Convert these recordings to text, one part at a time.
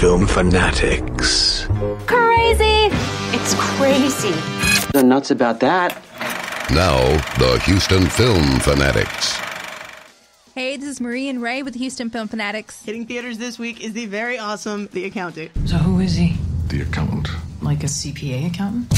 film fanatics. Crazy! It's crazy. They're nuts about that. Now, the Houston Film Fanatics. Hey, this is Marie and Ray with Houston Film Fanatics. Hitting theaters this week is the very awesome The Accountant. So who is he? The accountant. Like a CPA accountant?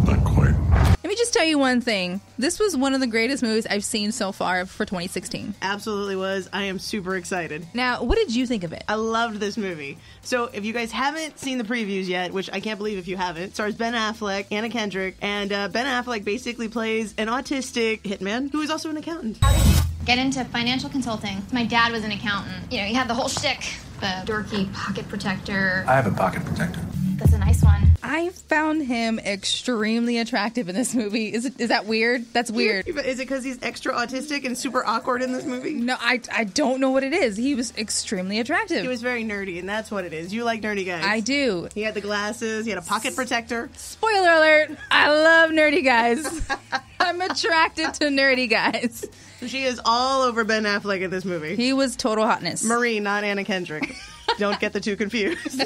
Not quite. Let me just tell you one thing. This was one of the greatest movies I've seen so far for 2016. Absolutely was. I am super excited. Now, what did you think of it? I loved this movie. So if you guys haven't seen the previews yet, which I can't believe if you haven't, it stars Ben Affleck, Anna Kendrick, and Ben Affleck basically plays an autistic hitman who is also an accountant. How did you get into financial consulting? My dad was an accountant. You know, he had the whole shtick. The dorky pocket protector. I have a pocket protector. That's a nice one. I found him extremely attractive in this movie. Is that weird? That's weird. Is it because he's extra autistic and super awkward in this movie? No, I don't know what it is. He was extremely attractive. He was very nerdy, and that's what it is. You like nerdy guys. I do. He had the glasses. He had a pocket protector. Spoiler alert. I love nerdy guys. I'm attracted to nerdy guys. She is all over Ben Affleck in this movie. He was total hotness. Marie, not Anna Kendrick. Don't get the two confused.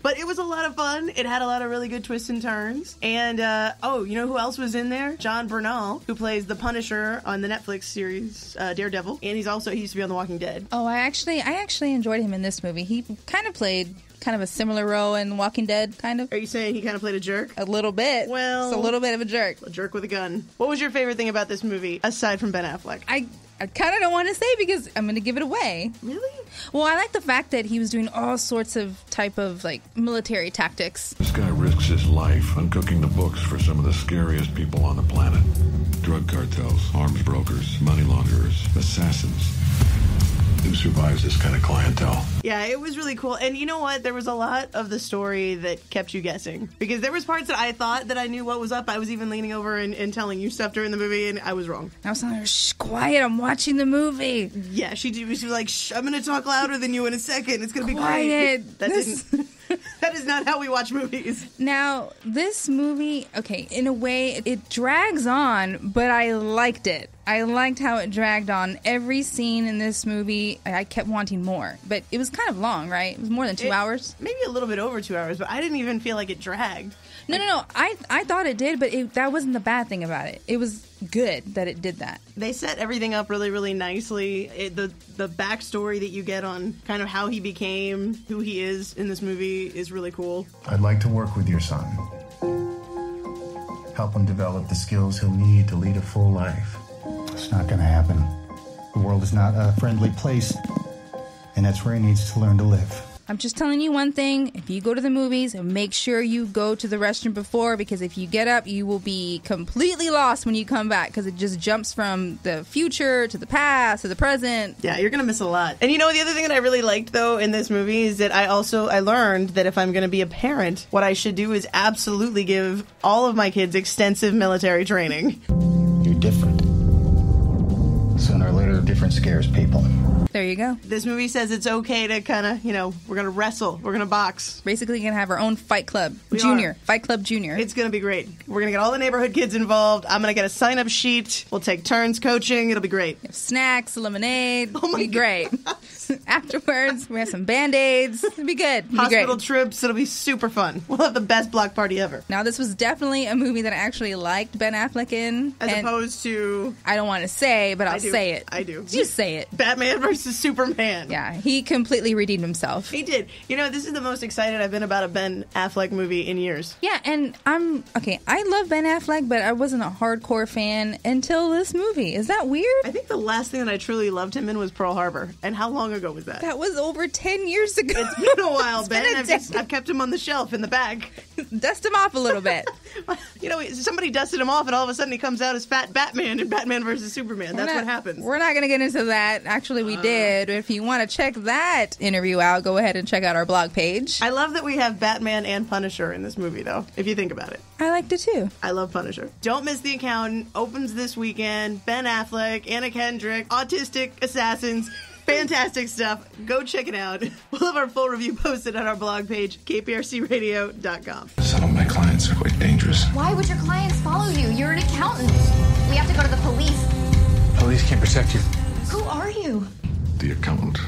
But it was a lot of fun. It had a lot of really good twists and turns. And, you know who else was in there? John Bernal, who plays the Punisher on the Netflix series Daredevil. And he used to be on The Walking Dead. Oh, I actually enjoyed him in this movie. He kind of played a similar role in Walking Dead, kind of. Are you saying he kind of played a jerk? A little bit. Well, it's a little bit of a jerk. A jerk with a gun. What was your favorite thing about this movie, aside from Ben Affleck? I kind of don't want to say because I'm going to give it away. Really? Well, I like the fact that he was doing all sorts of type of, military tactics. This guy risks his life uncooking the books for some of the scariest people on the planet. Drug cartels, arms brokers, money launderers, assassins. Who survives this kind of clientele? Yeah, it was really cool. And you know what? There was a lot of the story that kept you guessing. Because there was parts that I thought that I knew what was up. I was even leaning over and telling you stuff during the movie, and I was wrong. I was telling her, shh, quiet, I'm watching the movie. Yeah, she was like, shh, I'm going to talk louder than you in a second. It's going to be quiet. Great. That is not how we watch movies. Now, this movie, okay, in a way, it drags on, but I liked it. I liked how it dragged on. Every scene in this movie, I kept wanting more. But it was kind of long, right? It was more than 2 hours. Maybe a little bit over 2 hours, but I didn't even feel like it dragged. No. I thought it did, but that wasn't the bad thing about it. It was good that it did that. They set everything up really, really nicely. The backstory that you get on kind of how he became who he is in this movie is really cool. I'd like to work with your son. Help him develop the skills he'll need to lead a full life. It's not going to happen. The world is not a friendly place, and that's where he needs to learn to live. I'm just telling you one thing. If you go to the movies, make sure you go to the restroom before, because if you get up, you will be completely lost when you come back, because it just jumps from the future to the past to the present. Yeah, you're going to miss a lot. And you know, the other thing that I really liked, though, in this movie is that I learned that if I'm going to be a parent, what I should do is absolutely give all of my kids extensive military training. You're different. Sooner or later, different scares people. There you go. This movie says it's okay to kind of, we're going to wrestle. We're going to box. Basically, going to have our own Fight Club Fight Club Junior. It's going to be great. We're going to get all the neighborhood kids involved. I'm going to get a sign-up sheet. We'll take turns coaching. It'll be great. Snacks, lemonade. It'll be great. Afterwards, we have some Band-Aids. It'll be good. It'll Hospital be great. trips. It'll be super fun. We'll have the best block party ever. Now, this was definitely a movie that I actually liked Ben Affleck in. As opposed to... I don't want to say, but I'll say it. I do. You say it. Batman versus Superman. Yeah, he completely redeemed himself. He did. This is the most excited I've been about a Ben Affleck movie in years. Yeah, and I love Ben Affleck, but I wasn't a hardcore fan until this movie. Is that weird? I think the last thing that I truly loved him in was Pearl Harbor. And how long ago was that? That was over 10 years ago. It's been a while, Ben. I've kept him on the shelf in the back. Dust him off a little bit. Somebody dusted him off, and all of a sudden he comes out as Fat Batman in Batman versus Superman. That's what happens. We're not going to get into that. Actually, we did. If you want to check that interview out, go ahead and check out our blog page. I love that we have Batman and Punisher in this movie, though, if you think about it. I liked it, too. I love Punisher. Don't miss The Accountant. Opens this weekend. Ben Affleck, Anna Kendrick, autistic assassins. Fantastic stuff. Go check it out. We'll have our full review posted on our blog page, kprcradio.com. Some of my clients are quite dangerous. Why would your clients follow you? You're an accountant. We have to go to the police. Police can't protect you. Who are you? The accountant.